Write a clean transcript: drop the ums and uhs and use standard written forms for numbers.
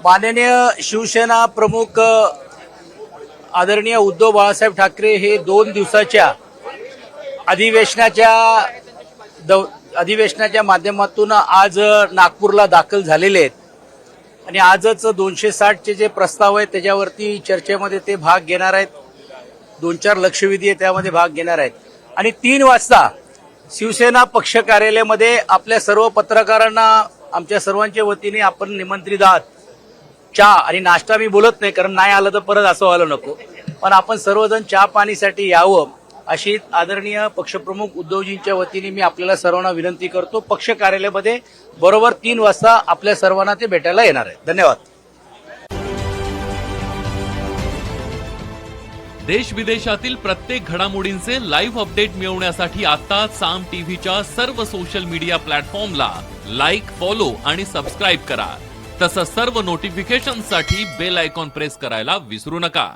माननीय शिवसेना प्रमुख आदरणीय उद्धव बाळासाहेब ठाकरे हे 2 दिवसाच्या अधिवेशनाच्या माध्यमातून आज नागपूरला दाखल झालेले आहेत आणि आजच 260 चे जे प्रस्ताव आहेत त्याच्यावरती चर्चेमध्ये ते भाग घेणार आहेत. 2-4 लक्षवेधी आहे त्यामध्ये भाग घेणार आहेत आणि 3 वाजता शिवसेना पक्ष कार्यालयामध्ये आपल्या सर्व पत्रकारांना आमच्या सर्वांच्या वतीने आपण निमंत्रित आहात. चहा आणि नाश्ता मी बोलत नाही कारण नाही आलं तर परत असं व्हायला नको, पण आपण सर्वजण चहा पाणीसाठी यावं अशी आदरणीय पक्षप्रमुख उद्धवजींच्या वतीने मी आपल्याला सर्वांना विनंती करतो. पक्ष कार्यालयामध्ये बरोबर 3 वाजता आपल्या सर्वांना ते भेटायला येणार आहे. धन्यवाद. देश विदेशातील प्रत्येक घडामोडींचे लाईव्ह अपडेट मिळवण्यासाठी आता साम टीव्हीच्या सर्व सोशल मीडिया प्लॅटफॉर्मला लाईक, फॉलो आणि सबस्क्राईब करा. तसंच सर्व नोटिफिकेशनसाठी बेल आयकॉन प्रेस करायला विसरू नका.